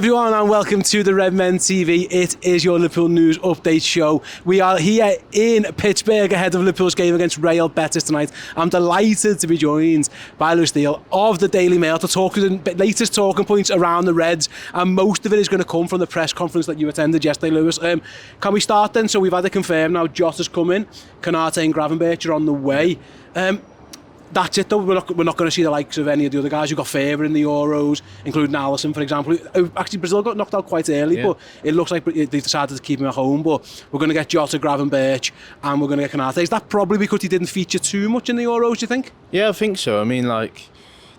everyone and welcome to the Redmen TV. It is your Liverpool news update show. We are here in Pittsburgh ahead of Liverpool's game against Real Betis tonight. I'm delighted to be joined by Lewis Steele of the Daily Mail to talk to the latest talking points around the Reds, and most of it is going to come from the press conference that you attended yesterday, Lewis. Can we start then? So we've had it confirmed now, Jota's coming, Konate and Gravenberch are on the way. That's it though, we're not going to see the likes of any of the other guys who got favour in the Euros, including Alisson, for example. Actually, Brazil got knocked out quite early, but it looks like they decided to keep him at home. But we're going to get Jota, Gravenberch, and we're going to get Konate. Is that probably because he didn't feature too much in the Euros, do you think? Yeah, I think so. I mean, like,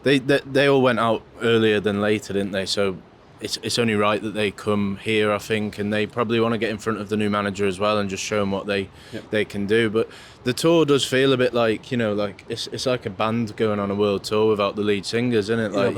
they all went out earlier than later, didn't they? So it's only right that they come here, I think, and they probably want to get in front of the new manager as well and just show them what they can do. But the tour does feel a bit like, you know, like it's like a band going on a world tour without the lead singers, isn't it? Like,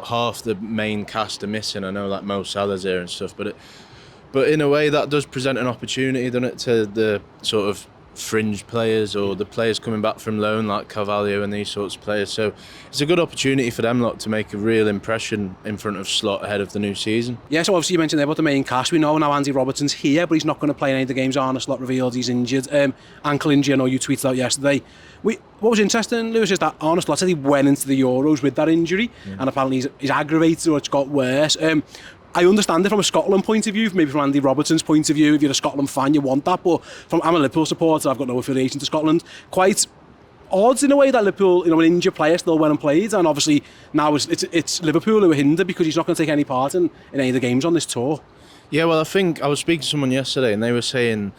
half the main cast are missing. I know, like Mo Salah's here and stuff, but in a way that does present an opportunity, doesn't it, to the sort of fringe players or the players coming back from loan like Carvalho and these sorts of players. So it's a good opportunity for them lot to make a real impression in front of Slot ahead of the new season. Yeah, so obviously you mentioned there about the main cast. We know now Andy Robertson's here, but he's not going to play in any of the games. Arne Slot revealed he's injured. Ankle injury, I know you tweeted out yesterday. What was interesting, Lewis, is that Arne Slot said he went into the Euros with that injury, and apparently he's aggravated or it's got worse. I understand it from a Scotland point of view, maybe from Andy Robertson's point of view. If you're a Scotland fan, you want that. But I'm a Liverpool supporter, I've got no affiliation to Scotland. Quite odds in a way that Liverpool, an injured player still went and played. And obviously now it's Liverpool who are hindered because he's not going to take any part in any of the games on this tour. Yeah, well, I think I was speaking to someone yesterday and they were saying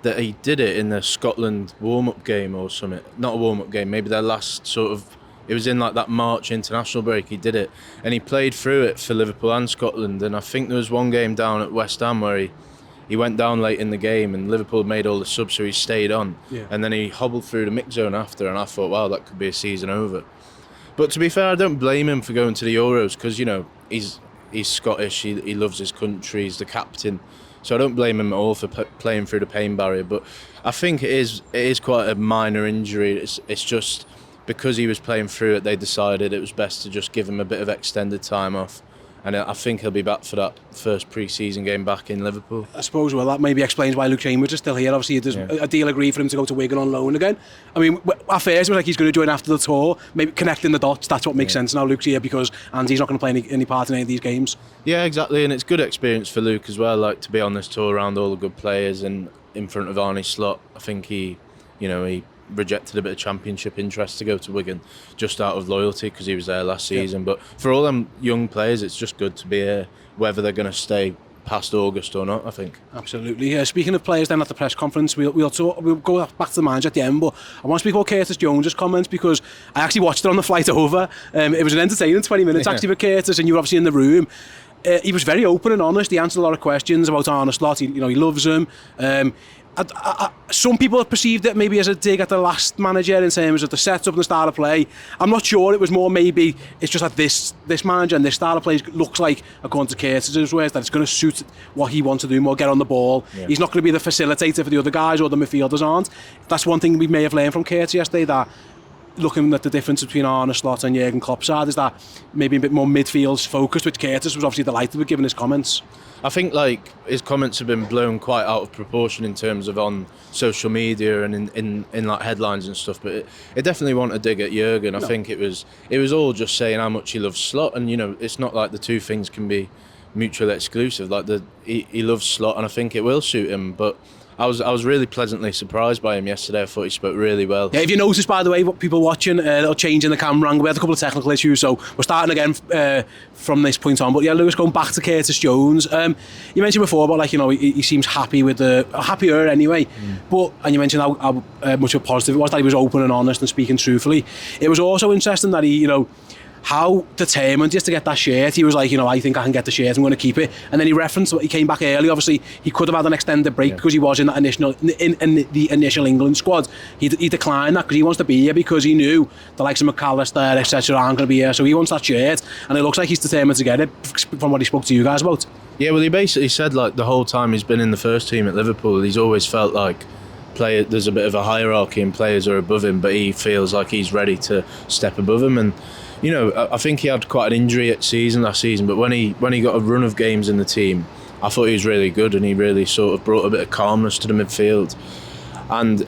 that he did it in the Scotland warm-up game or something. Not a warm-up game, maybe their last sort of... It was in like that March international break, he did it. And he played through it for Liverpool and Scotland. And I think there was one game down at West Ham where he went down late in the game and Liverpool made all the subs, so he stayed on. Yeah. And then he hobbled through the mix zone after, and I thought, wow, that could be a season over. But to be fair, I don't blame him for going to the Euros because, he's Scottish, he loves his country, he's the captain. So I don't blame him at all for playing through the pain barrier. But I think it is quite a minor injury. It's just... because he was playing through it, they decided it was best to just give him a bit of extended time off. And I think he'll be back for that first pre-season game back in Liverpool. I suppose, well, that maybe explains why Luke Chambers is still here. Obviously, there's a deal agreed for him to go to Wigan on loan again. I mean, at first it was like he's going to join after the tour, maybe connecting the dots. That's what makes sense now. Luke's here because Andy's not going to play any part in any of these games. Yeah, exactly. And it's good experience for Luke as well, like to be on this tour around all the good players and in front of Arne Slot. I think he rejected a bit of championship interest to go to Wigan just out of loyalty because he was there last season. But for all them young players, it's just good to be here, whether they're going to stay past August or not, I think. Absolutely. Speaking of players then at the press conference, we'll go back to the manager at the end, but I want to speak about Curtis Jones's comments because I actually watched it on the flight over. It was an entertaining 20 minutes actually with Curtis, and you were obviously in the room. He was very open and honest. He answered a lot of questions about Arne Slot. He loves him. Some people have perceived it maybe as a dig at the last manager in terms of the setup and the style of play. I'm not sure. It was more maybe it's just that this manager and this style of play looks like, according to Curtis's words, that it's going to suit what he wants to do more, get on the ball. Yeah. He's not going to be the facilitator for the other guys, or the midfielders aren't. That's one thing we may have learned from Curtis yesterday, that looking at the difference between Arne Slot and Jurgen Klopp's side is that maybe a bit more midfield focused, which Curtis was obviously delighted with giving his comments. I think like his comments have been blown quite out of proportion in terms of on social media and in like headlines and stuff, but it definitely wasn't a dig at Jurgen. I think it was all just saying how much he loves Slot, and it's not like the two things can be mutually exclusive. Like he loves Slot and I think it will suit him, but I was really pleasantly surprised by him yesterday. I thought he spoke really well. Yeah, if you notice, by the way, what people watching, a little change in the camera angle. We had a couple of technical issues, so we're starting again from this point on. But yeah, Lewis, going back to Curtis Jones, you mentioned before about he seems happy with happier anyway. And you mentioned how much of a positive it was that he was open and honest and speaking truthfully. It was also interesting that he, how determined he is to get that shirt. He was like, I think I can get the shirt, I'm going to keep it. And then he referenced he came back early. Obviously, he could have had an extended break because he was in that the initial England squad. He declined that because he wants to be here because he knew the likes of McAllister, etc. aren't going to be here. So he wants that shirt, and it looks like he's determined to get it from what he spoke to you guys about. Yeah, well, he basically said like the whole time he's been in the first team at Liverpool, he's always felt like there's a bit of a hierarchy and players are above him, but he feels like he's ready to step above him. And you know, I think he had quite an injury last season, but when he got a run of games in the team, I thought he was really good, and he really sort of brought a bit of calmness to the midfield. And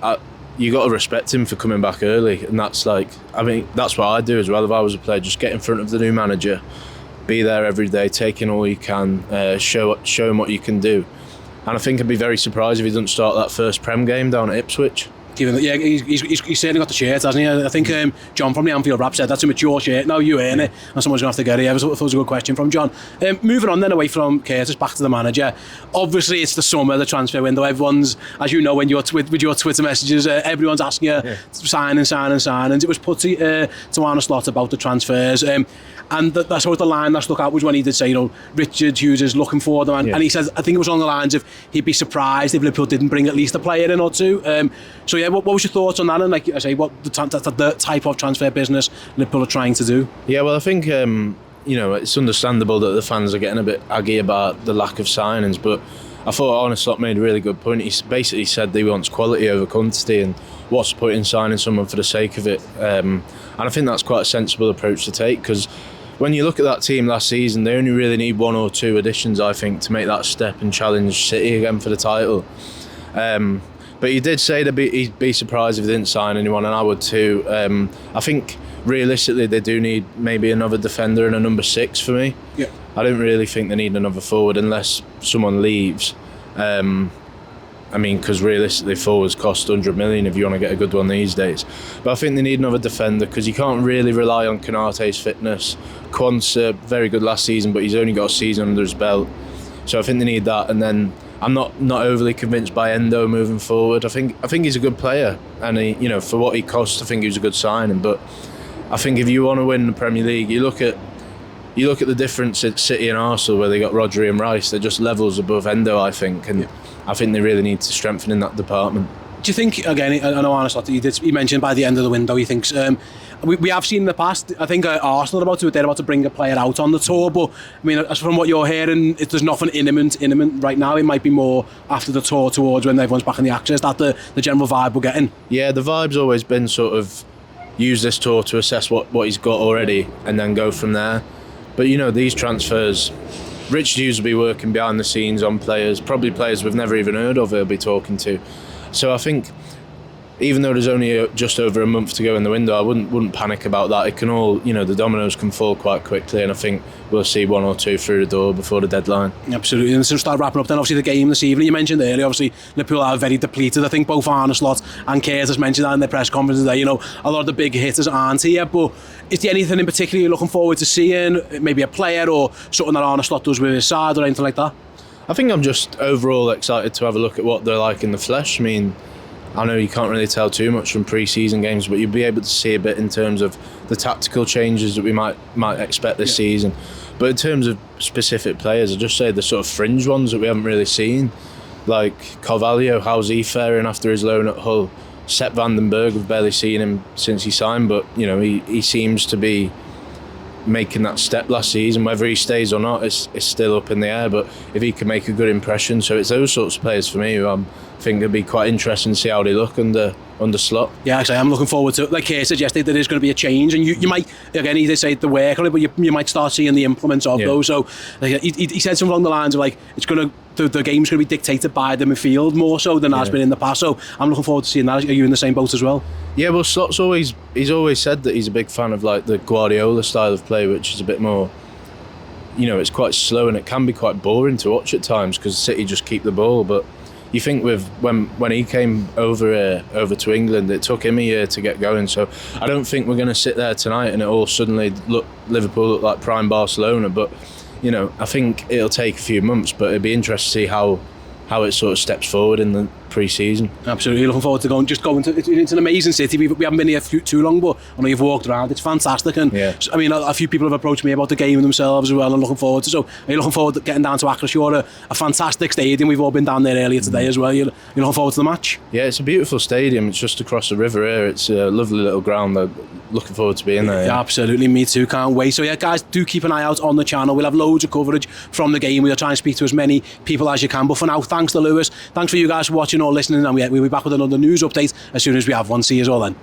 you got to respect him for coming back early, and that's like, I mean, that's what I'd do as well if I was a player. Just get in front of the new manager, be there every day, take in all you can, show him what you can do. And I think I'd be very surprised if he doesn't start that first Prem game down at Ipswich. Yeah, he's certainly got the shirt, hasn't he? I think John from the Anfield Rap said that's a mature shirt. Now you earn it, and someone's going to have to get it. I thought it was a good question from John. Moving on then away from Curtis, back to the manager. Obviously, it's the summer, the transfer window. Everyone's, as you know, when you're with your Twitter messages, everyone's asking you, signing. It was put to Arne Slot about the transfers. And that's sort of the line that stuck out was when he did say, you know, Richard Hughes is looking for them. And he said, I think it was on the lines of he'd be surprised if Liverpool didn't bring at least a player in or two. So yeah, what was your thoughts on that? And like I say, what the type of transfer business Liverpool are trying to do? Yeah, well, I think you know, it's understandable that the fans are getting a bit aggy about the lack of signings, but I thought Arne Slot made a really good point. He basically said that he wants quality over quantity, and what's the point in signing someone for the sake of it? And I think that's quite a sensible approach to take, because when you look at that team last season, they only really need one or two additions, I think, to make that step and challenge City again for the title. But he did say that he'd be surprised if they didn't sign anyone, and I would too. I think realistically they do need maybe another defender and a number 6 for me. Yeah. I don't really think they need another forward unless someone leaves. I mean, because realistically forwards cost 100 million if you want to get a good one these days. But I think they need another defender, because you can't really rely on Konate's fitness. Quansah, very good last season, but he's only got a season under his belt. So I think they need that. And then I'm not overly convinced by Endo moving forward. I think he's a good player, and he, you know, for what he cost, I think he was a good signing. But I think if you want to win the Premier League, you look at the difference at City and Arsenal, where they got Rodri and Rice. They're just levels above Endo, I think, and I think they really need to strengthen in that department. Do you think, again, I know Arne Slot, he mentioned by the end of the window he thinks, we have seen in the past, I think Arsenal they're about to bring a player out on the tour, but I mean, as from what you're hearing, there's nothing imminent right now. It might be more after the tour, towards when everyone's back in the action. Is that the general vibe we're getting? Yeah, the vibe's always been sort of use this tour to assess what he's got already and then go from there. But you know, these transfers, Rich Hughes will be working behind the scenes on players, probably players we've never even heard of he'll be talking to. So I think, even though there's only just over a month to go in the window, I wouldn't panic about that. It can all, you know, the dominoes can fall quite quickly, and I think we'll see one or two through the door before the deadline. Absolutely. And so start wrapping up then, obviously the game this evening, you mentioned earlier, obviously Liverpool are very depleted. I think both Arne Slot and Curtis mentioned that in their press conference today. You know, a lot of the big hitters aren't here, but is there anything in particular you're looking forward to seeing? Maybe a player or something that Arne Slot does with his side or anything like that? I think I'm just overall excited to have a look at what they're like in the flesh. I mean, I know you can't really tell too much from pre-season games, but you'll be able to see a bit in terms of the tactical changes that we might expect this season. But in terms of specific players, I'd just say the sort of fringe ones that we haven't really seen, like Carvalho, how's he faring after his loan at Hull? Sepp van den Berg, we've barely seen him since he signed, but you know, he seems to be making that step last season. Whether he stays or not is still up in the air, but if he can make a good impression, so it's those sorts of players for me who I think it'd be quite interesting to see how they look under Slot. Yeah, actually, I'm looking forward to it. Like Kay suggested, there is going to be a change, and you might, again, he did say the work on it, but you might start seeing the implements of those. So like, he said something along the lines of like, it's going to, the game's going to be dictated by the midfield more so than has been in the past. So I'm looking forward to seeing that. Are you in the same boat as well? Yeah, well, Slot's always said that he's a big fan of like the Guardiola style of play, which is a bit more, you know, it's quite slow and it can be quite boring to watch at times because City just keep the ball. But you think with when he came over to England, it took him a year to get going. So I don't think we're going to sit there tonight and it all suddenly Liverpool look like prime Barcelona. But you know, I think it'll take a few months, but it'd be interesting to see how it sort of steps forward in the pre-season. Absolutely, looking forward to going to it's an amazing city. We haven't been here too long, but I know you've walked around. It's fantastic, and I mean, a few people have approached me about the game themselves as well. I'm looking forward to. So, are you looking forward to getting down to Arsneal? A fantastic stadium. We've all been down there earlier today as well. You're looking forward to the match? Yeah, it's a beautiful stadium. It's just across the river here. It's a lovely little ground. Looking forward to being there. Yeah, absolutely, me too. Can't wait. So yeah, guys, do keep an eye out on the channel. We'll have loads of coverage from the game. We'll try and speak to as many people as you can. But for now, thanks to Lewis. Thanks for you guys for watching or listening, and we'll be back with another news update as soon as we have one. See you all then.